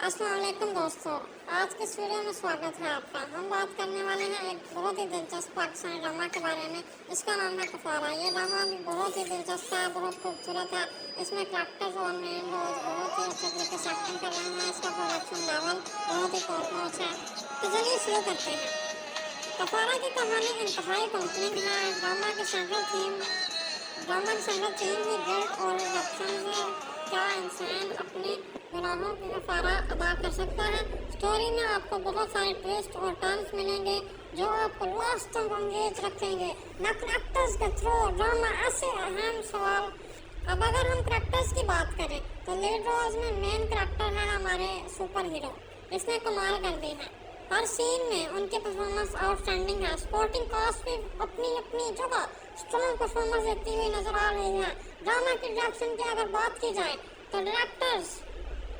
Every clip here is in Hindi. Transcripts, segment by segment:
अस्सलाम वालेकुम दोस्तों, आज के वीडियो में स्वागत है आपका। हम बात करने वाले हैं एक बहुत ही दिलचस्प पाकिस्तानी ड्रामा के बारे में। इसका नाम है कफारा। ये ड्रामा भी बहुत ही दिलचस्प है, बहुत खूबसूरत है। इसमें कैरेक्टर्स और मेन रोल्स बहुत ही अच्छे तरीके से एक्टिंग कर रहे हैं। इसका प्रोडक्शन लेवल बहुत ही टॉप नॉच है। तो चलिए शुरू करते हैं। कफारा की कहानी इंतहाई कॉम्प्लेक्स है। ड्रामा की सेंट्रल थीम ही गिल्ट और रिडम्पशन है। क्या इंसान अपने गुनाहों की कफारा अदा कर सकता है? स्टोरी में आपको बहुत सारे ट्विस्ट और टर्न्स मिलेंगे जो आपको लास्ट तक एंगेज रखेंगे। न करेक्टर्स के थ्रू ड्रामा ऐसे अहम सवाल। अब अगर हम करेक्टर्स की बात करें तो लीड रोल्स में मेन करेक्टर है हमारे सुपर हीरो। इसने कमाल कर दी है। हर सीन में उनकी परफॉर्मेंस आउटस्टैंडिंग है। सपोर्टिंग कास्ट भी अपनी अपनी जगह स्ट्रॉन्ग परफॉर्मेंस देती हुई नजर आ रही है। ड्रामा की डायरेक्शन की अगर बात की जाए तो डायरेक्टर्स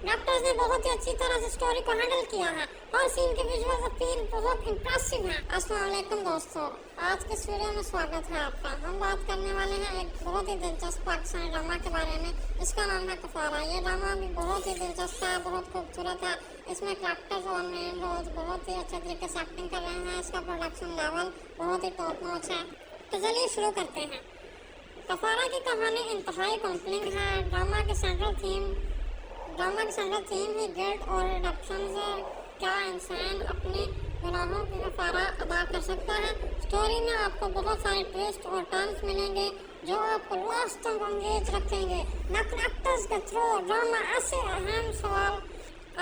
ने बहुत ही अच्छी तरह से स्टोरी को हैंडल किया है। हर सीन के विजुअल अपील बहुत इंप्रेसिव है। अस्सलाम वालेकुम दोस्तों, आज के वीडियो में स्वागत है आपका। हम बात करने वाले हैं एक बहुत ही दिलचस्प पाकिस्तानी ड्रामा के बारे में। इसका नाम है कफारा। ये ड्रामा भी बहुत ही दिलचस्प है, बहुत खूबसूरत है। इसमें कैरेक्टर्स और मेन रोल्स बहुत ही अच्छे तरीके से एक्टिंग कर रहे हैं। इसका प्रोडक्शन लेवल बहुत ही टॉप नॉच है। तो चलिए शुरू करते हैं। कफारा की कहानी इंतहाई कॉम्प्लेक्स है। ड्रामा की सेंट्रल थीम ही गिल्ट और रिडम्पशन है। क्या इंसान अपने गुनाहों की कफारा अदा कर सकता है? स्टोरी में आपको बहुत सारे ट्विस्ट और टर्न्स मिलेंगे जो आपको लास्ट तक एंगेज रखेंगे। न करेक्टर्स के थ्रू ड्रामा ऐसे अहम सवाल।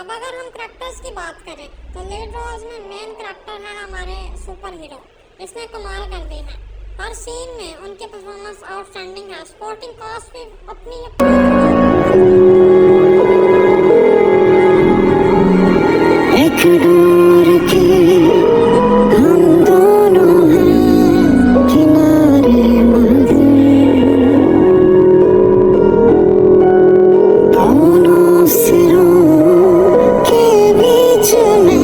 अब अगर हम करेक्टर्स की बात करें तो लीड रोल्स में मेन करेक्टर है हमारे सुपर हीरो। इसने कमाल कर दी है। हर सीन में उनकी परफॉर्मेंस आउटस्टैंडिंग है। सपोर्टिंग कास्ट भी अपनी एक दूर की हम दोनों हैं किनारे मंजिल, दोनों सिरों के बीच में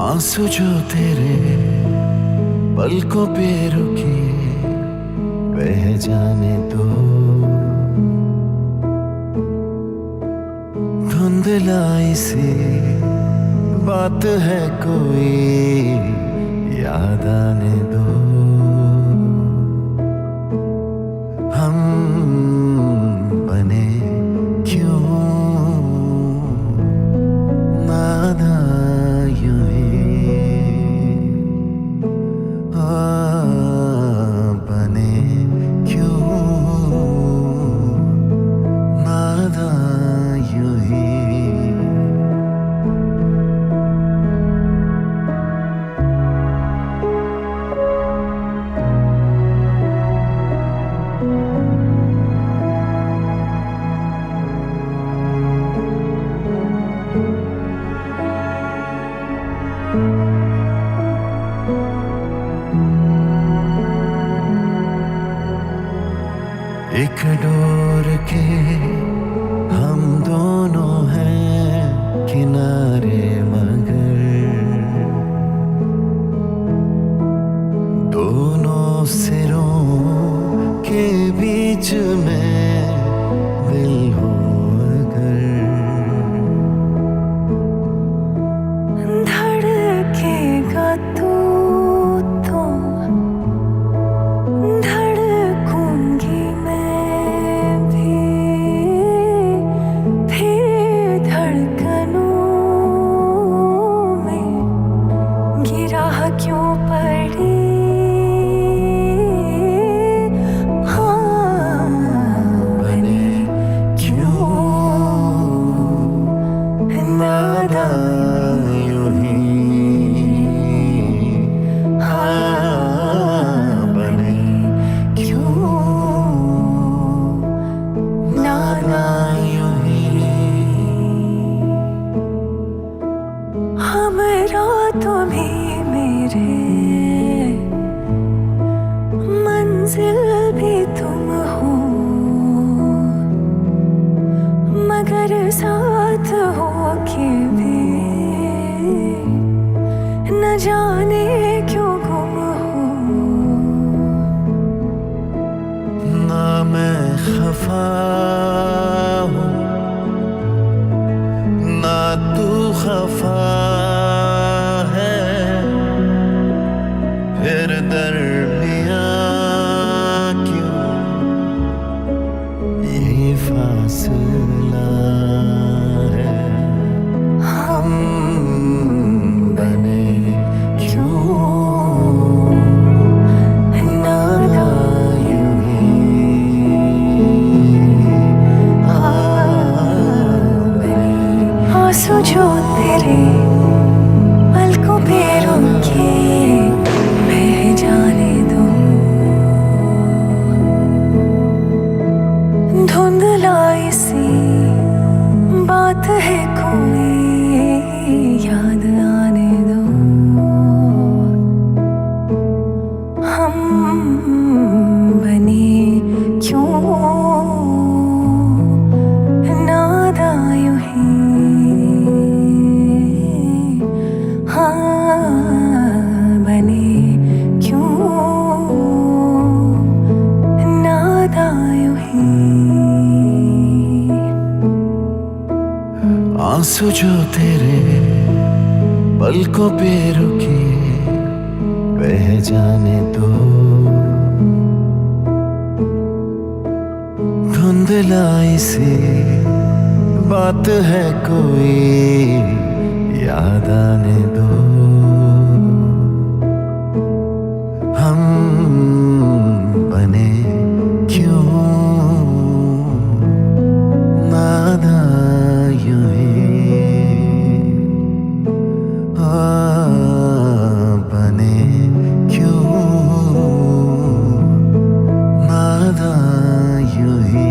आंसू जो तेरे पलकों पे रुके बह जाने दो, धुंधलाई सी बात है कोई याद आने दो। हम बने क्यों नादान यूं ही, बने क्यों मेरे, मंजिल भी तुम हो, मगर साथ हो के भी न जाने क्यों गुम हो। ना मैं खफा हूँ ना तू खफा है, फिर दरमियाँ क्यों ये फासला है। हम बने क्यों नादा यूं ही आंसू जो तेरे पलकों पे रुके बह जाने दो, धुंधलाई सी बात है कोई याद आने दो। हम बने क्यों नादा यूं ही, हाँ बने क्यों नादा यूं ही। आंसू जो तेरे पलकों पे रुके बह जाने दो, धुंधलाई सी बात है कोई याद आने दो। हम बने क्यों नादा यूं ही, बने क्यों नादा यूं ही।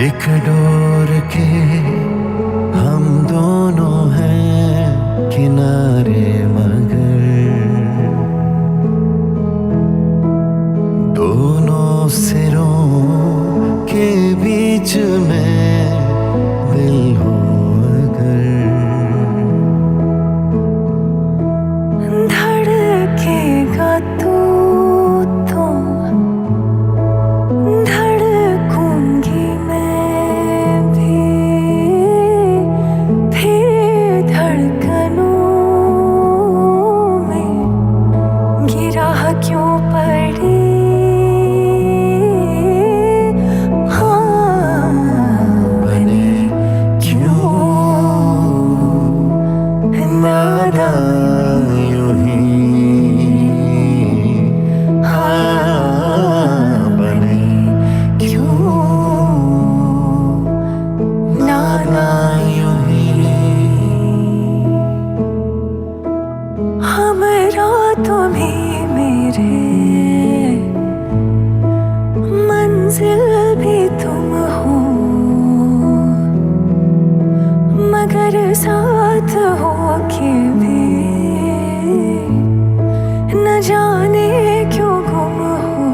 एक डोर के हम दोनों हैं किनारे, मगर दोनों सिरों के बीच में दिल हो अगर, धड़केगा तू तो धड़कूंगी मैं भी, फिर धड़कनों में गिरा क्यों पड़ी। हाँ बने क्यों नादा यूं ही, बने क्यों नादा यूं ही। हमरा तुम्ही मेरे, मंजिल भी तुम हो, मगर साथ हो के भी न जाने क्यों गुम हो।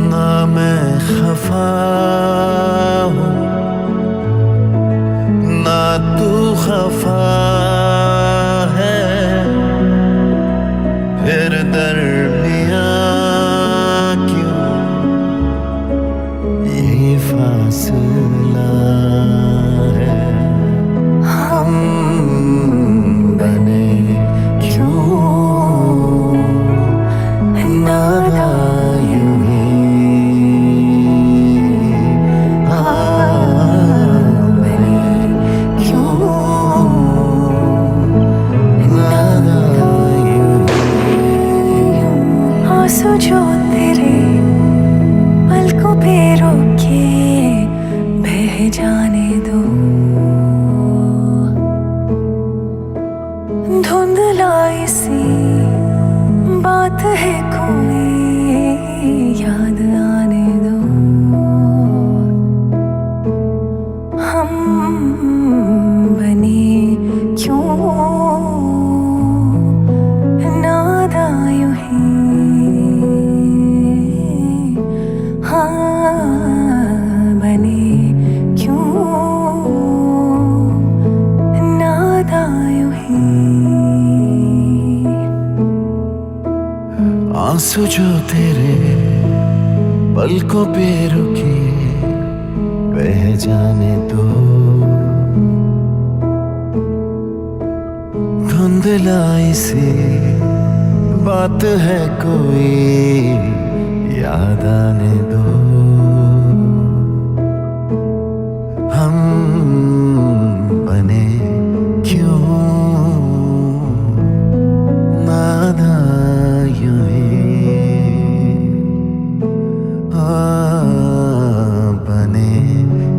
ना मैं खफा हूँ ना तू खफा है, फिर दरमियाँ क्यों ये फासला है। हम बने क्यों नादा यूं ही, बने क्यों बात है कोई याद आने दो। हम बने क्यों नादा यूं ही, हाँ बने क्यों नादा यूं ही। आंसू जो तेरे पलकों पे रुके बह जाने दो। धुंधलाई सी बात है कोई याद आने दो। हम बने क्यों नादा यूं ही, बने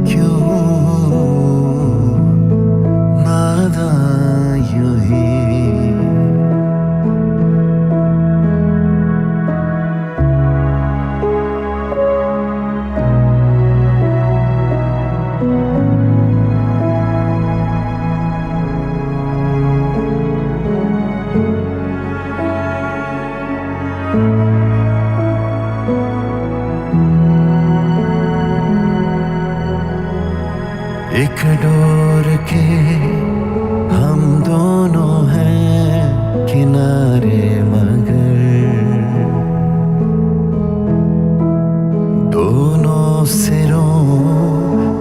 क्यों नादा यूं ही। एक डोर के हम दोनों हैं किनारे, मगर दोनों सिरों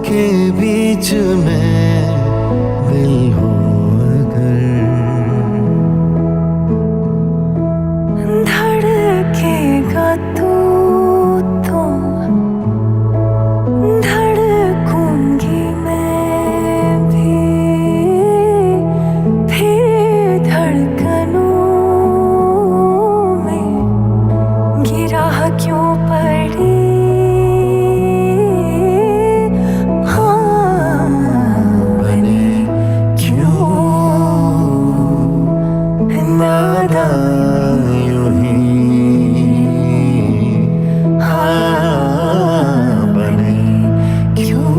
के बीच में दिल हो अगर। धड़केगा तू तो धड़कूंगी मैं भी, फिर धड़कनों में गिरा क्यों पड़ी। हाँ बने क्यों नादा यूं ही, बने क्यों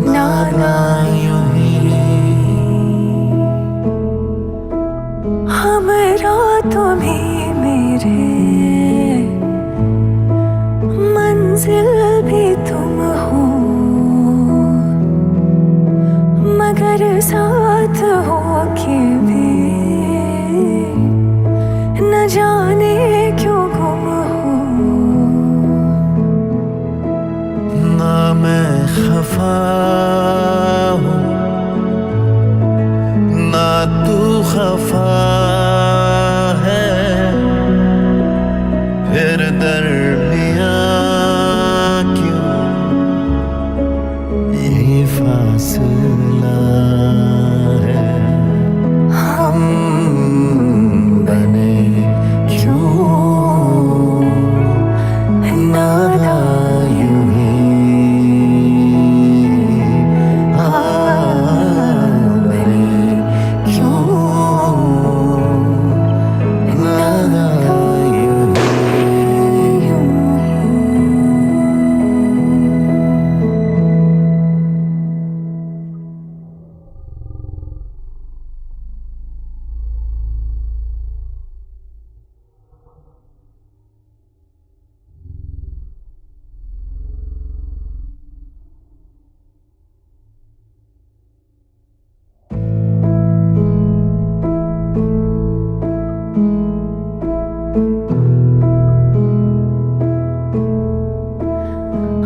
नादा यूं ही। हमरा तुम्हें मेरे मंजिल भी तुम हो, मगर साथ हो के भी न जाने क्यों गुम हो। ना मैं खफा हूँ ना तू खफा है, फिर दरमियाँ क्यों ये फासला है। हम बने क्यों नादा यूं ही, बने क्यों नादा यूं ही।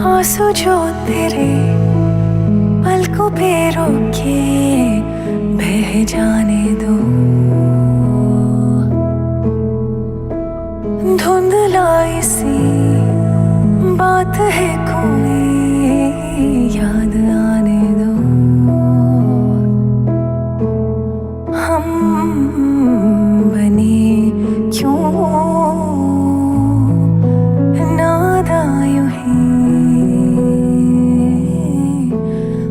आंसू जो तेरे पलकों पे रोके बह जाने दो। धुंधलाई सी बात है कोई याद आने दो। हम बने क्यों नादा यूं ही,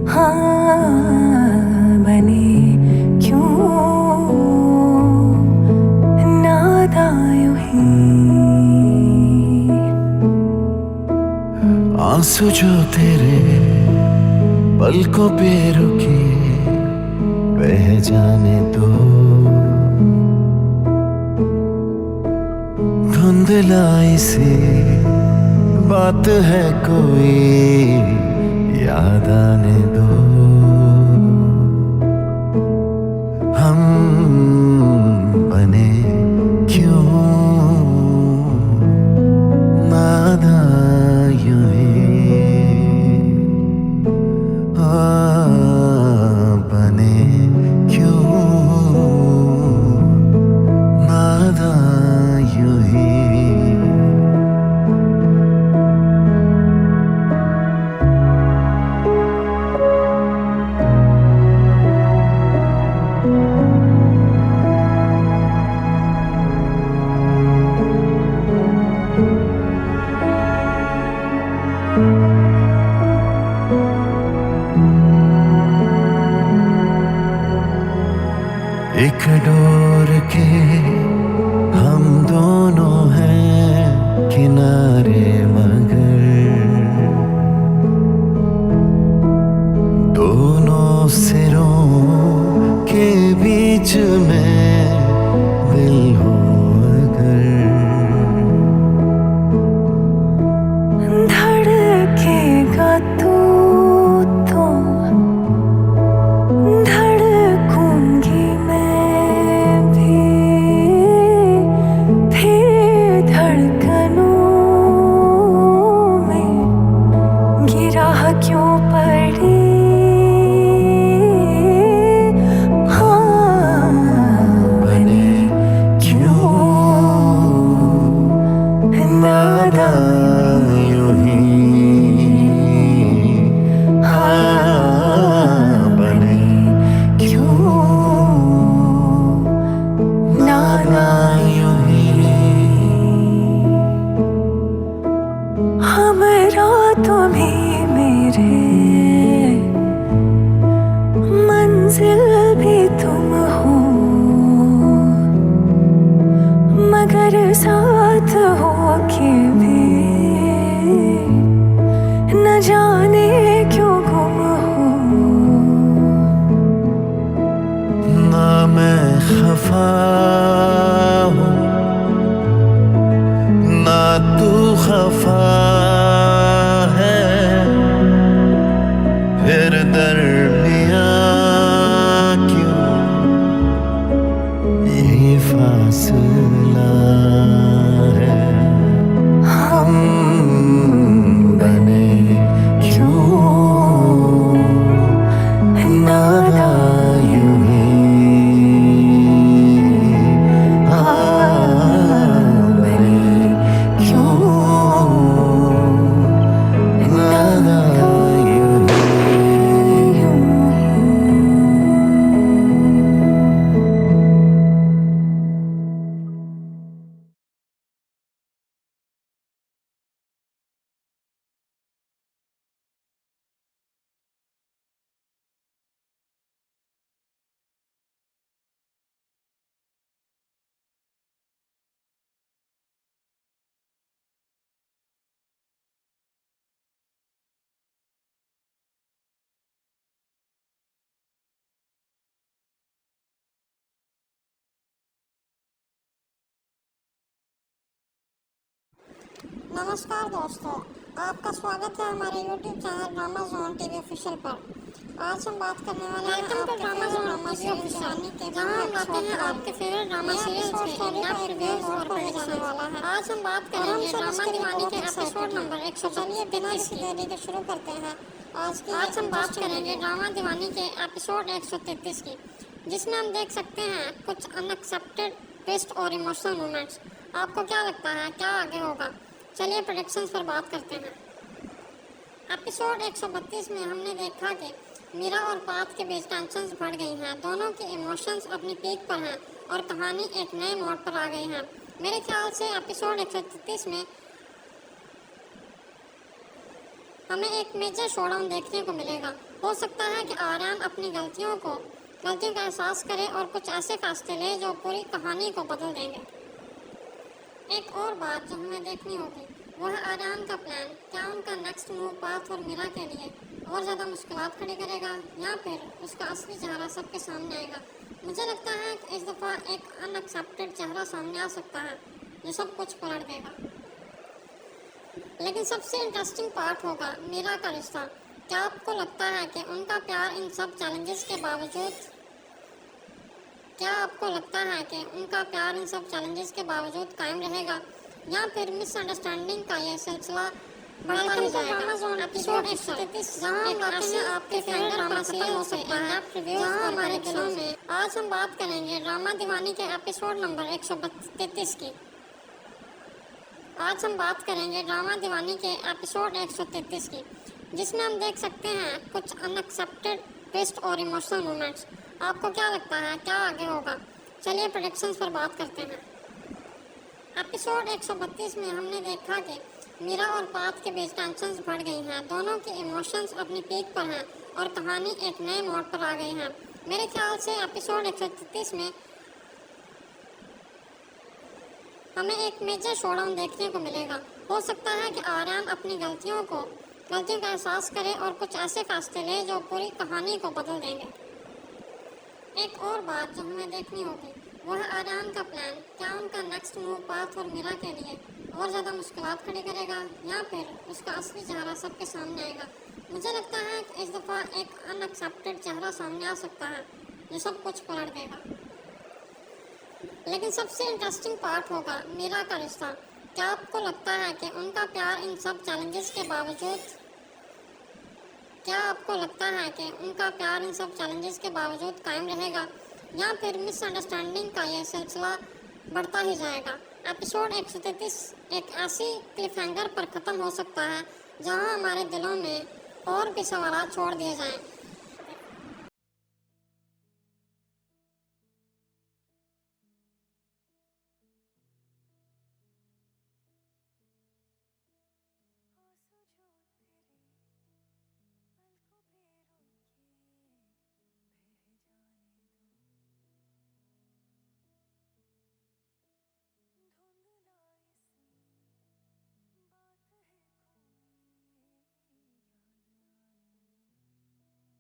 हाँ बने क्यों आंसू जो तेरे पलकों पे रुके बह जाने दो, धुंधलाई सी बात है कोई याद आने दो। हम बने क्यों नादान यूं ही, बने क्यों नादान यूं ही। एक डोर के हम दोनों हैं किनारे, मगर दोनों सिरों के बीच में दिल हो अगर, धड़केगा तू तो धड़कूंगी मैं भी, फिर धड़कनों में गिरा क्यों पड़ी। हाँ, बने क्यों नादान यूं ही। बने क्यों नादान यूं ही। हमरा तुम्हें मेरे मंजिल भी तुम हो, मगर साथ हो के भी न जाने क्यों गुम हो। ना मैं खफा हूँ ना तू खफा है, फिर दरमियाँ क्यों ये फासला है। हम बने क्यों नादान यूं ही। बने क्यों नादान यूं ही। नमस्कार दोस्तों, आपका स्वागत है हमारे YouTube channel drama zone TV official पर। आज हम बात करने वाले हैं आपके ड्रामा जोन ऑफिशियल के, जहां हम लाते हैं आपके फेवरेट ड्रामा सीरीज के रिव्यूज और प्रेडिक्शन वाला है। आज हम बात करेंगे ड्रामा दीवानी के एपिसोड नंबर 100। चलिए बिना किसी देरी के शुरू करते हैं। आज हम बात करेंगे ड्रामा दीवानी के एपिसोड 133 की, जिसमें हम देख सकते हैं कुछ अनएक्सपेक्टेड ट्विस्ट और इमोशनल मोमेंट्स। आपको क्या लगता है क्या आगे होगा? चलिए प्रेडिक्शंस पर बात करते हैं। एपिसोड 132 में हमने देखा कि मीरा और पाथ के बीच टेंशंस बढ़ गई हैं। दोनों के इमोशंस अपनी पीक पर हैं और कहानी एक नए मोड़ पर आ गई है। मेरे ख्याल से एपिसोड 133 में हमें एक मेजर शोडाउन देखने को मिलेगा। हो सकता है कि आर्यन अपनी गलतियों का एहसास करे और कुछ ऐसे फैसले ले जो पूरी कहानी को बदल देंगे। एक और बात जो हमें देखनी होगी वह आराम का प्लान क्या उनका नेक्स्ट मूव पाथ और मीरा के लिए और ज़्यादा मुश्किलात खड़ी करेगा या फिर उसका असली चेहरा सबके सामने आएगा। मुझे लगता है कि इस दफ़ा एक अनएक्सेप्टेड चेहरा सामने आ सकता है जो सब कुछ पलट देगा। लेकिन सबसे इंटरेस्टिंग पार्ट होगा मीरा का रिश्ता। क्या आपको लगता है कि उनका प्यार इन सब चैलेंजेस के बावजूद कायम रहेगा या फिर मिसअंडरस्टैंडिंग का यह सिलसिला बढ़ता ही जाएगा। एपिसोड 133 आपके फेवरेट ड्रामा सीरियल से जहां हमारे दिलों में आज हम बात करेंगे ड्रामा दीवानी के एपिसोड नंबर 133 की। आज हम बात करेंगे ड्रामा दीवानी के एपिसोड 133 की, जिसमें हम देख सकते हैं कुछ अनएक्सेप्टेड ट्विस्ट और इमोशनल मोमेंट्स। आपको क्या लगता है क्या आगे होगा? चलिए प्रेडिक्शंस पर बात करते हैं। एपिसोड 132 में हमने देखा कि मीरा और पाथ के बीच टेंशंस बढ़ गई हैं। दोनों के इमोशंस अपनी पीक पर हैं और कहानी एक नए मोड़ पर आ गई है। मेरे ख्याल से एपिसोड 133 में हमें एक मेजर शोडाउन देखने को मिलेगा। हो सकता है कि आर्यन अपनी गलतियों का एहसास करे और कुछ ऐसे फैसले ले जो पूरी कहानी को बदल देंगे। एक और बात जो हमें देखनी होगी वह आर्यन का प्लान क्या उनका नेक्स्ट मूव पाथ और मीरा के लिए और ज़्यादा मुश्किलात खड़ी करेगा या फिर उसका असली चेहरा सबके सामने आएगा। मुझे लगता है कि इस दफ़ा एक अनएक्सेप्टेड चेहरा सामने आ सकता है जो सब कुछ पलट देगा। लेकिन सबसे इंटरेस्टिंग पार्ट होगा मीरा का रिश्ता। क्या आपको लगता है कि उनका प्यार इन सब चैलेंजेस के बावजूद कायम रहेगा या फिर मिसअंडरस्टैंडिंग का यह सिलसिला बढ़ता ही जाएगा। एपिसोड 133 एक ऐसी क्लिफहैंगर पर ख़त्म हो सकता है जहां हमारे दिलों में और भी सवाल छोड़ दिए जाएं। आंसू जो तेरे पलकों पे रुके बह जाने दो, धुंधलाई सी बात है कोई याद आने दो।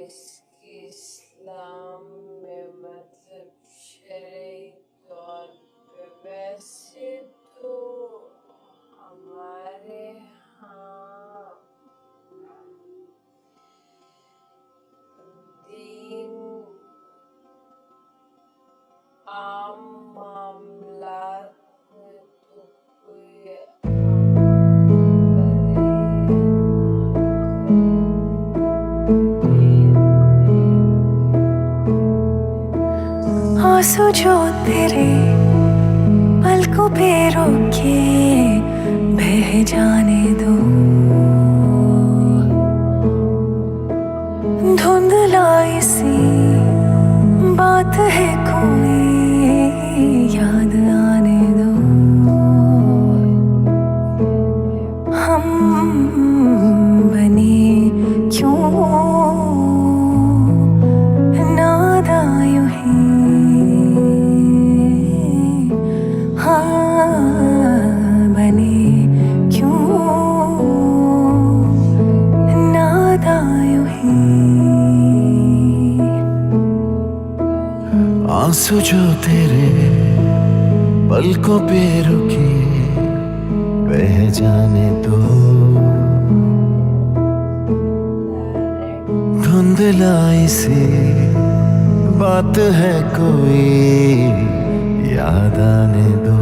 इसकी इस्लाम में मतलब शरई तौर पे वैसे तो हमारे यहाँ दीन आम मामलात में तो कोई आंसू जो तेरे पलकों पे रोके बह जाने दो, धुंधलाई सी बात है कोई याद आने दो। हम बने क्यों नादा यूं ही, हाँ बने क्यों नादा यूं ही। आंसू जो तेरे पलकों पे रुके बह जाने दो, धुंधलाई सी बात है कोई याद आने दो।